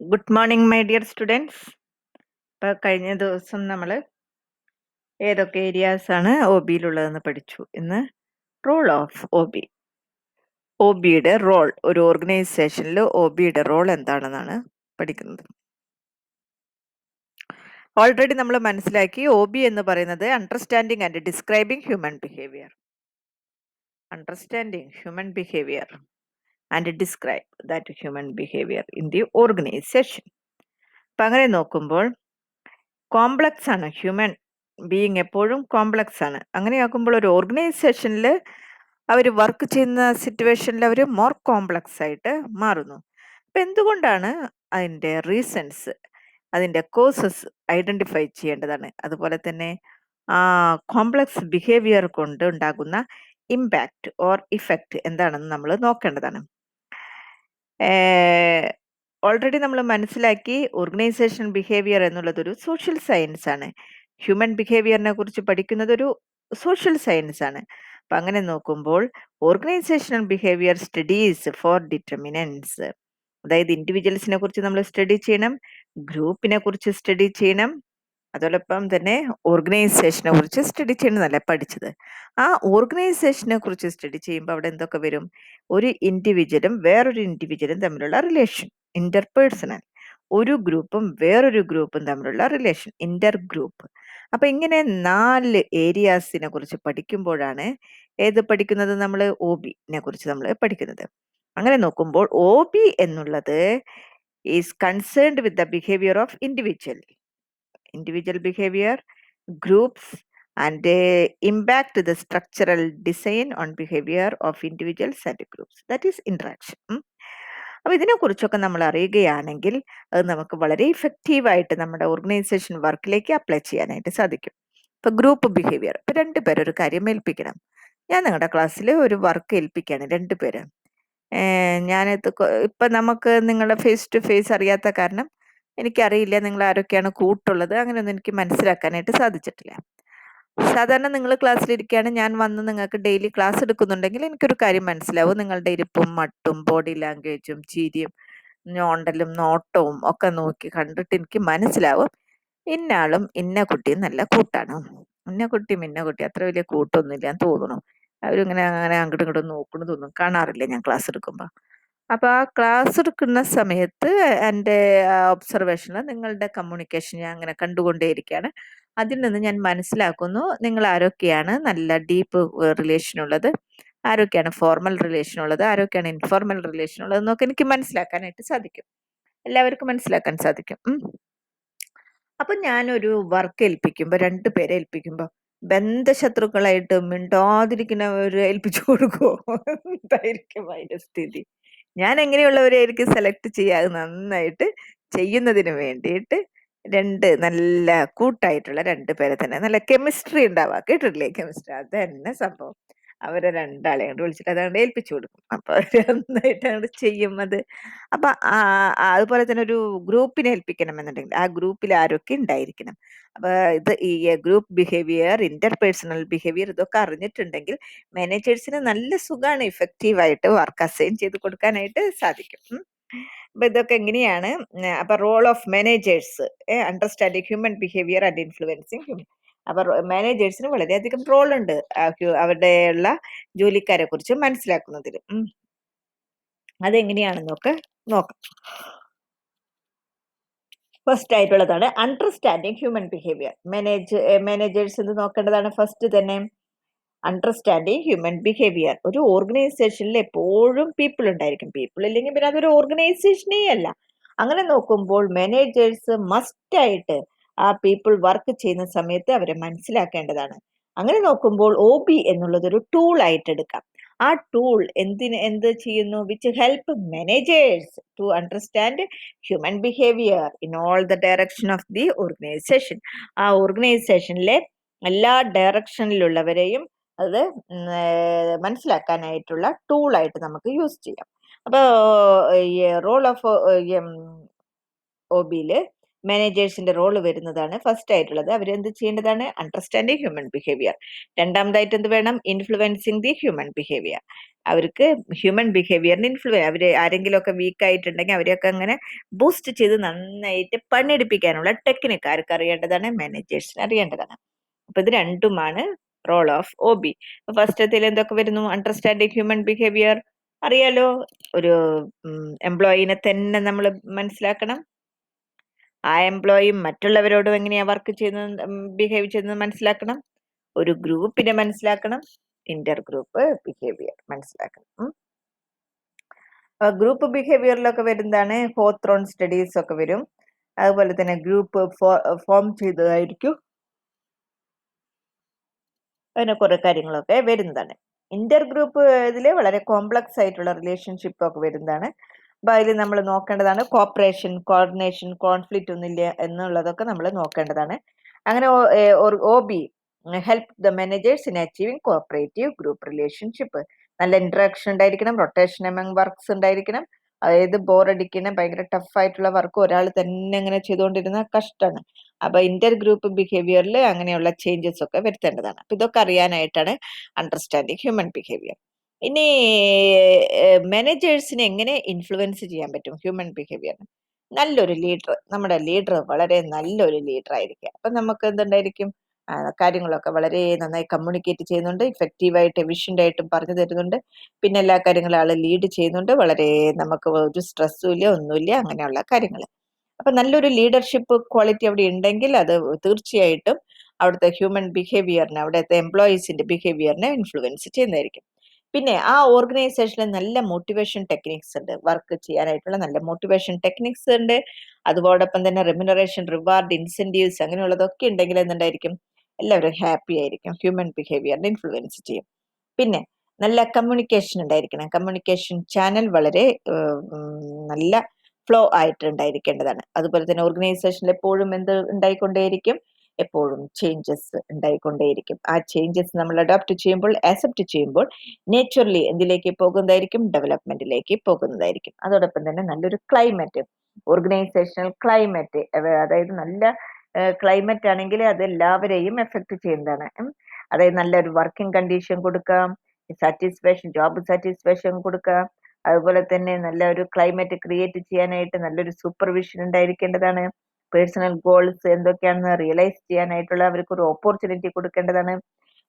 Good morning my dear students. ഇപ്പോൾ കഴിഞ്ഞ ദിവസം നമ്മൾ ഏതൊക്കെ ഏരിയാസ് ആണ് ഒ ബിയിലുള്ളതെന്ന് പഠിച്ചു. ഇന്ന് role of O B, O ബിയുടെ റോൾ, ഒരു ഓർഗനൈസേഷനിൽ ഒ ബിയുടെ റോൾ എന്താണെന്നാണ് പഠിക്കുന്നത്. ഓൾറെഡി നമ്മൾ മനസ്സിലാക്കി ഒ ബി എന്ന് പറയുന്നത് understanding and describing human behaviour. Understanding human behaviour and describe that human behaviour in the organisation. അപ്പം അങ്ങനെ നോക്കുമ്പോൾ കോംപ്ലക്സ് ആണ് ഹ്യൂമൻ ബീയിങ്, എപ്പോഴും കോംപ്ലക്സ് ആണ്. അങ്ങനെയാക്കുമ്പോൾ ഒരു ഓർഗനൈസേഷനിൽ അവർ വർക്ക് ചെയ്യുന്ന സിറ്റുവേഷനിൽ അവർ മോർ കോംപ്ലക്സ് ആയിട്ട് മാറുന്നു. അപ്പം എന്തുകൊണ്ടാണ് അതിൻ്റെ റീസൺസ്, അതിൻ്റെ കോസസ് ഐഡൻറ്റിഫൈ ചെയ്യേണ്ടതാണ്. അതുപോലെ തന്നെ ആ കോംപ്ലക്സ് ബിഹേവിയർ കൊണ്ട് ഉണ്ടാകുന്ന ഇമ്പാക്റ്റ് ഓർ ഇഫക്റ്റ് എന്താണെന്ന് നമ്മൾ നോക്കേണ്ടതാണ്. ഓൾറെഡി നമ്മൾ മനസ്സിലാക്കി ഓർഗനൈസേഷൻ ബിഹേവിയർ എന്നുള്ളതൊരു സോഷ്യൽ സയൻസ് ആണ്. ഹ്യൂമൻ ബിഹേവിയറിനെ കുറിച്ച് പഠിക്കുന്നത് ഒരു സോഷ്യൽ സയൻസ് ആണ്. അപ്പം അങ്ങനെ നോക്കുമ്പോൾ organisational behaviour studies four determinants, അതായത് ഇൻഡിവിജ്വൽസിനെ കുറിച്ച് നമ്മൾ സ്റ്റഡി ചെയ്യണം, ഗ്രൂപ്പിനെ കുറിച്ച് സ്റ്റഡി ചെയ്യണം, അതോടൊപ്പം തന്നെ ഓർഗനൈസേഷനെ കുറിച്ച് സ്റ്റഡി ചെയ്യണമെന്നല്ല പഠിച്ചത്. ആ ഓർഗനൈസേഷനെ കുറിച്ച് സ്റ്റഡി ചെയ്യുമ്പോൾ അവിടെ എന്തൊക്കെ വരും? ഒരു ഇൻഡിവിജ്വലും വേറൊരു ഇൻഡിവിജ്വലും തമ്മിലുള്ള റിലേഷൻ, ഇന്റർപേഴ്സണൽ. ഒരു ഗ്രൂപ്പും വേറൊരു ഗ്രൂപ്പും തമ്മിലുള്ള റിലേഷൻ, ഇന്റർ ഗ്രൂപ്പ്. അപ്പൊ ഇങ്ങനെ 4 ഏരിയാസിനെ കുറിച്ച് പഠിക്കുമ്പോഴാണ് ഏത് പഠിക്കുന്നത്? നമ്മൾ ഒ ബിനെ കുറിച്ച് നമ്മൾ പഠിക്കുന്നത്. അങ്ങനെ നോക്കുമ്പോൾ ഒ ബി എന്നുള്ളത് is concerned with the behaviour of individual behavior, groups, and impact the structural design on behavior of individuals and groups. That is interaction. അപ്പോൾ ഇതിനെക്കുറിച്ചൊക്കെ നമ്മൾ അറിയുകയാണെങ്കിൽ അത് നമുക്ക് വളരെ ഇഫക്റ്റീവായിട്ട് നമ്മുടെ ഓർഗനൈസേഷൻ വർക്കിലേക്ക് അപ്ലൈ ചെയ്യാനായിട്ട് സാധിക്കും. ഇപ്പോൾ ഗ്രൂപ്പ് ബിഹേവിയർ, ഇപ്പോൾ 2 പേര് ഒരു കാര്യം ഏൽപ്പിക്കണം. ഞാൻ നിങ്ങളുടെ ക്ലാസ്സിൽ ഒരു വർക്ക് ഏൽപ്പിക്കുകയാണ്, 2 പേര്. ഞാനിത് ഇപ്പം നമുക്ക് നിങ്ങളെ ഫേസ് ടു ഫേസ് അറിയാത്ത കാരണം എനിക്കറിയില്ല നിങ്ങൾ ആരൊക്കെയാണ് കൂട്ടുള്ളത്, അങ്ങനെയൊന്നും എനിക്ക് മനസ്സിലാക്കാനായിട്ട് സാധിച്ചിട്ടില്ല. സാധാരണ നിങ്ങൾ ക്ലാസ്സിലിരിക്കുകയാണ്, ഞാൻ വന്ന് നിങ്ങൾക്ക് ഡെയിലി ക്ലാസ് എടുക്കുന്നുണ്ടെങ്കിൽ എനിക്കൊരു കാര്യം മനസ്സിലാവും. നിങ്ങളുടെ ഇരിപ്പും മട്ടും ബോഡി ലാംഗ്വേജും ചിരിയും ഞോണ്ടലും നോട്ടവും ഒക്കെ നോക്കി കണ്ടിട്ട് എനിക്ക് മനസ്സിലാവും ഇന്ന ആളും ഇന്ന കുട്ടിയും നല്ല കൂട്ടാണ്, ഇന്ന കുട്ടിയും ഇന്ന കുട്ടി അത്ര വലിയ കൂട്ടൊന്നുമില്ല എന്ന് തോന്നുന്നു. അവരിങ്ങനെ അങ്ങനെ അങ്ങോട്ടും ഇങ്ങോട്ടും നോക്കണതൊന്നും കാണാറില്ല ഞാൻ ക്ലാസ് എടുക്കുമ്പോൾ. അപ്പോൾ ആ ക്ലാസ് എടുക്കുന്ന സമയത്ത് എൻ്റെ ഒബ്സർവേഷനിൽ നിങ്ങളുടെ കമ്മ്യൂണിക്കേഷൻ ഞാൻ അങ്ങനെ കണ്ടുകൊണ്ടേയിരിക്കുകയാണ്. അതിൽ നിന്ന് ഞാൻ മനസ്സിലാക്കുന്നു നിങ്ങൾ ആരൊക്കെയാണ് നല്ല ഡീപ്പ് റിലേഷൻ ഉള്ളത്, ആരൊക്കെയാണ് ഫോർമൽ റിലേഷൻ ഉള്ളത്, ആരൊക്കെയാണ് ഇൻഫോർമൽ റിലേഷൻ ഉള്ളത് എന്നൊക്കെ എനിക്ക് മനസ്സിലാക്കാനായിട്ട് സാധിക്കും. എല്ലാവർക്കും മനസ്സിലാക്കാൻ സാധിക്കും. അപ്പം ഞാനൊരു വർക്ക് ഏൽപ്പിക്കുമ്പോൾ, 2 പേരെ ഏൽപ്പിക്കുമ്പോൾ ബന്ധശത്രുക്കളായിട്ട് മിണ്ടാതിരിക്കുന്നവരെ ഏൽപ്പിച്ചു കൊടുക്കുമോ? എന്തായിരിക്കും അതിൻ്റെ സ്ഥിതി? ഞാൻ എങ്ങനെയുള്ളവരെയായിരിക്കും സെലക്ട് ചെയ്യാതെ നന്നായിട്ട് ചെയ്യുന്നതിന് വേണ്ടിയിട്ട് 2 നല്ല കൂട്ടായിട്ടുള്ള 2 പേരെ തന്നെ, നല്ല കെമിസ്ട്രി ഉണ്ടാവുക, കേട്ടിട്ടില്ലേ കെമിസ്ട്രി? അത് തന്നെ സംഭവം. അവരെ 2 ആളെയും കൊണ്ട് വിളിച്ചിട്ട് അതങ്ങോട്ട് ഏൽപ്പിച്ചു കൊടുക്കും. അപ്പോൾ അവർ നന്നായിട്ട് അങ്ങോട്ട് ചെയ്യും അത്. അപ്പൊ അതുപോലെ തന്നെ ഒരു ഗ്രൂപ്പിനെ ഏൽപ്പിക്കണം എന്നുണ്ടെങ്കിൽ ആ ഗ്രൂപ്പിൽ ആരൊക്കെ ഉണ്ടായിരിക്കണം. അപ്പൊ ഇത് ഈ ഗ്രൂപ്പ് ബിഹേവിയർ, ഇന്റർപേഴ്സണൽ ബിഹേവിയർ ഇതൊക്കെ അറിഞ്ഞിട്ടുണ്ടെങ്കിൽ മാനേജേഴ്സിന് നല്ല സുഖമാണ് ഇഫക്റ്റീവായിട്ട് വർക്ക് അസൈൻ ചെയ്ത് കൊടുക്കാനായിട്ട് സാധിക്കും. അപ്പൊ ഇതൊക്കെ എങ്ങനെയാണ്? അപ്പൊ role of managers, understanding human behaviour and influencing human. അപ്പൊ മാനേജേഴ്സിന് വളരെയധികം റോൾ ഉണ്ട് അവരുടെ ഉള്ള ജോലിക്കാരെ കുറിച്ച് മനസ്സിലാക്കുന്നതിൽ. അതെങ്ങനെയാണെന്നൊക്കെ നോക്കാം. ഫസ്റ്റ് ആയിട്ടുള്ളതാണ് അണ്ടർസ്റ്റാൻഡിങ് ഹ്യൂമൻ ബിഹേവിയർ. മാനേജേഴ്സ് എന്ന് നോക്കേണ്ടതാണ് ഫസ്റ്റ് തന്നെ. Understanding human behaviour. ഒരു ഓർഗനൈസേഷനിൽ എപ്പോഴും പീപ്പിൾ ഉണ്ടായിരിക്കും. പീപ്പിൾ ഇല്ലെങ്കിൽ പിന്നെ അതൊരു ഓർഗനൈസേഷനേ അല്ല. അങ്ങനെ നോക്കുമ്പോൾ മാനേജേഴ്സ് മസ്റ്റ് ആയിട്ട് ആ പീപ്പിൾ വർക്ക് ചെയ്യുന്ന സമയത്ത് അവരെ മനസ്സിലാക്കേണ്ടതാണ്. അങ്ങനെ നോക്കുമ്പോൾ ഒ ബി എന്നുള്ളത് ഒരു ടൂൾ ആയിട്ട് എടുക്കാം. ആ ടൂൾ എന്ത് ചെയ്യുന്നു? Which help managers to understand human behaviour in all the direction of the organisation. ആ ഓർഗനൈസേഷനിലെ എല്ലാ ഡയറക്ഷനിലുള്ളവരെയും അത് മനസ്സിലാക്കാനായിട്ടുള്ള ടൂളായിട്ട് നമുക്ക് യൂസ് ചെയ്യാം. അപ്പോൾ ഈ റോൾ ഓഫ് ഒ ബിയിൽ മാനേജേഴ്സിന്റെ റോള് വരുന്നതാണ് ഫസ്റ്റ് ആയിട്ടുള്ളത്. അവരെന്ത് ചെയ്യേണ്ടതാണ്? Understanding human behaviour. രണ്ടാമതായിട്ട് എന്ത് വേണം? Influencing the human behaviour. അവർക്ക് ഹ്യൂമൻ ബിഹേവിയറിന് അവര് ആരെങ്കിലുമൊക്കെ വീക്ക് ആയിട്ടുണ്ടെങ്കിൽ അവരെയൊക്കെ അങ്ങനെ ബൂസ്റ്റ് ചെയ്ത് നന്നായിട്ട് പണിയെടുപ്പിക്കാനുള്ള ടെക്നിക്ക് ആർക്ക് അറിയേണ്ടതാണ്? മാനേജേഴ്സിന് അറിയേണ്ടതാണ്. അപ്പൊ ഇത് രണ്ടുമാണ് റോൾ ഓഫ് ഒ ബി. ഫസ്റ്റത്തിൽ എന്തൊക്കെ വരുന്നു? അണ്ടർസ്റ്റാൻഡിങ് ഹ്യൂമൻ ബിഹേവിയർ അറിയാലോ. ഒരു എംപ്ലോയിനെ തന്നെ നമ്മൾ മനസ്സിലാക്കണം. ആ എംപ്ലോയി മറ്റുള്ളവരോടും എങ്ങനെയാ വർക്ക് ചെയ്യുന്നത്, ബിഹേവ് ചെയ്യുന്നത് മനസ്സിലാക്കണം. ഒരു ഗ്രൂപ്പിനെ മനസ്സിലാക്കണം. ഇന്റർ ഗ്രൂപ്പ് ബിഹേവിയർ മനസ്സിലാക്കണം. ഗ്രൂപ്പ് ബിഹേവിയറിലൊക്കെ വരുന്നതാണ് ഹോത്രോൺ സ്റ്റഡീസ് ഒക്കെ വരും. അതുപോലെ തന്നെ ഗ്രൂപ്പ് ഫോം ചെയ്തതായിരിക്കും. അങ്ങനെ കുറെ കാര്യങ്ങളൊക്കെ വരുന്നതാണ്. ഇന്റർ ഗ്രൂപ്പ് ഇതിൽ വളരെ കോംപ്ലക്സ് ആയിട്ടുള്ള റിലേഷൻഷിപ്പ് ഒക്കെ വരുന്നതാണ്. അപ്പൊ അതിൽ നമ്മൾ നോക്കേണ്ടതാണ് കോപ്പറേഷൻ, കോർഡിനേഷൻ, കോൺഫ്ലിക്റ്റ് ഒന്നുമില്ല എന്നുള്ളതൊക്കെ നമ്മൾ നോക്കേണ്ടതാണ്. അങ്ങനെ O B help the managers in achieving cooperative group relationship. നല്ല ഇന്ററാക്ഷൻ ഉണ്ടായിരിക്കണം, റൊട്ടേഷൻ എമംഗ് വർക്ക്സ് ഉണ്ടായിരിക്കണം. അതായത് ബോറടിക്കുന്ന ഭയങ്കര ടഫ് ആയിട്ടുള്ള വർക്ക് ഒരാൾ തന്നെ അങ്ങനെ ചെയ്തുകൊണ്ടിരുന്ന കഷ്ടമാണ്. അപ്പൊ ഇന്റർ ഗ്രൂപ്പ് ബിഹേവിയറിൽ അങ്ങനെയുള്ള ചേഞ്ചസ് ഒക്കെ വരുത്തേണ്ടതാണ്. അപ്പൊ ഇതൊക്കെ അറിയാനായിട്ടാണ് അണ്ടർസ്റ്റാൻഡിങ് ഹ്യൂമൻ ബിഹേവിയർ. ഇനി മാനേജേഴ്സിനെ എങ്ങനെ ഇൻഫ്ലുവൻസ് ചെയ്യാൻ പറ്റും ഹ്യൂമൻ ബിഹേവിയറിന്? നല്ലൊരു ലീഡർ, നമ്മുടെ ലീഡർ വളരെ നല്ലൊരു ലീഡർ ആയിരിക്കുക. അപ്പൊ നമുക്ക് എന്തുണ്ടായിരിക്കും? കാര്യങ്ങളൊക്കെ വളരെ നന്നായി കമ്മ്യൂണിക്കേറ്റ് ചെയ്യുന്നുണ്ട്, ഇഫക്റ്റീവായിട്ട് എഫിഷ്യൻ്റ് ആയിട്ടും പറഞ്ഞു തരുന്നുണ്ട്. പിന്നെ എല്ലാ കാര്യങ്ങളും ആൾ ലീഡ് ചെയ്യുന്നുണ്ട്. വളരെ നമുക്ക് ഒരു സ്ട്രെസ്സും ഇല്ല, ഒന്നുമില്ല, അങ്ങനെയുള്ള കാര്യങ്ങൾ. അപ്പൊ നല്ലൊരു ലീഡർഷിപ്പ് ക്വാളിറ്റി അവിടെ ഉണ്ടെങ്കിൽ അത് തീർച്ചയായിട്ടും അവിടുത്തെ ഹ്യൂമൻ ബിഹേവിയറിനെ, അവിടുത്തെ എംപ്ലോയീസിന്റെ ബിഹേവിയറിനെ ഇൻഫ്ലുവൻസ് ചെയ്യുന്നതായിരിക്കും. പിന്നെ ആ ഓർഗനൈസേഷനിൽ നല്ല മോട്ടിവേഷൻ ടെക്നിക്സ് ഉണ്ട്, വർക്ക് ചെയ്യാനായിട്ടുള്ള നല്ല മോട്ടിവേഷൻ ടെക്നിക്സ് ഉണ്ട്. അതോടൊപ്പം തന്നെ റെമ്യൂണറേഷൻ, റിവാർഡ്, ഇൻസെന്റീവ്സ് അങ്ങനെയുള്ളതൊക്കെ ഉണ്ടെങ്കിൽ എന്തുണ്ടായിരിക്കും? എല്ലാവരും ഹാപ്പി ആയിരിക്കും. ഹ്യൂമൻ ബിഹേവിയറിനെ ഇൻഫ്ലുവൻസ് ചെയ്യും. പിന്നെ നല്ല കമ്മ്യൂണിക്കേഷൻ ഉണ്ടായിരിക്കണം. കമ്മ്യൂണിക്കേഷൻ ചാനൽ വളരെ നല്ല ഫ്ലോ ആയിട്ട് ഉണ്ടായിരിക്കേണ്ടതാണ്. അതുപോലെ തന്നെ ഓർഗനൈസേഷനിൽ എപ്പോഴും എന്ത് ഉണ്ടായിക്കൊണ്ടേയിരിക്കും? എപ്പോഴും ചേഞ്ചസ് ഉണ്ടായിക്കൊണ്ടേയിരിക്കും. ആ ചേഞ്ചസ് നമ്മൾ അഡോപ്റ്റ് ചെയ്യുമ്പോൾ, ആക്സെപ്റ്റ് ചെയ്യുമ്പോൾ നേച്ചുറലി എന്തിലേക്ക് പോകുന്നതായിരിക്കും? ഡെവലപ്മെന്റിലേക്ക് പോകുന്നതായിരിക്കും. അതോടൊപ്പം തന്നെ നല്ലൊരു ക്ലൈമറ്റ്, ഓർഗനൈസേഷണൽ ക്ലൈമറ്റ്, അതായത് നല്ല ക്ലൈമറ്റ് ആണെങ്കിൽ അത് എല്ലാവരെയും എഫക്ട് ചെയ്യുന്നതാണ്. അതായത് നല്ലൊരു വർക്കിംഗ് കണ്ടീഷൻ കൊടുക്കാം, സാറ്റിസ്ഫാക്ഷൻ, ജോബ് സാറ്റിസ്ഫാക്ഷൻ കൊടുക്കാം. അതുപോലെ തന്നെ നല്ല ഒരു ക്ലൈമറ്റ് ക്രിയേറ്റ് ചെയ്യാനായിട്ട് നല്ലൊരു സൂപ്പർവിഷൻ ഉണ്ടായിരിക്കേണ്ടതാണ്. പേഴ്സണൽ ഗോൾസ് എന്തൊക്കെയാണെന്ന് റിയലൈസ് ചെയ്യാനായിട്ടുള്ള അവർക്ക് ഒരു ഓപ്പർച്യൂണിറ്റി കൊടുക്കേണ്ടതാണ്.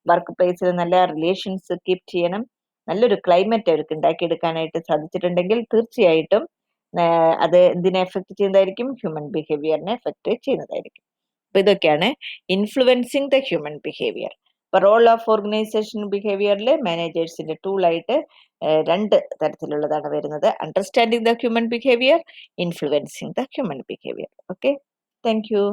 വർക്ക് പ്ലേസിൽ നല്ല റിലേഷൻസ് കീപ്പ് ചെയ്യണം. നല്ലൊരു ക്ലൈമറ്റ് അവർക്ക് ഉണ്ടാക്കിയെടുക്കാനായിട്ട് സാധിച്ചിട്ടുണ്ടെങ്കിൽ തീർച്ചയായിട്ടും അത് എന്തിനെ എഫക്ട് ചെയ്യുന്നതായിരിക്കും? ഹ്യൂമൻ ബിഹേവിയറിനെ എഫക്ട് ചെയ്യുന്നതായിരിക്കും. അപ്പൊ ഇതൊക്കെയാണ് ഇൻഫ്ലുവൻസിങ് ദ ഹ്യൂമൻ ബിഹേവിയർ. അപ്പൊ റോൾ ഓഫ് ഓർഗനൈസേഷൻ ബിഹേവിയറിൽ മാനേജേഴ്സിന്റെ ടൂളായിട്ട് രണ്ട് തരത്തിലുള്ളതാണ് വരുന്നത്: understanding the human behaviour, influencing the human behaviour. Okay, thank you.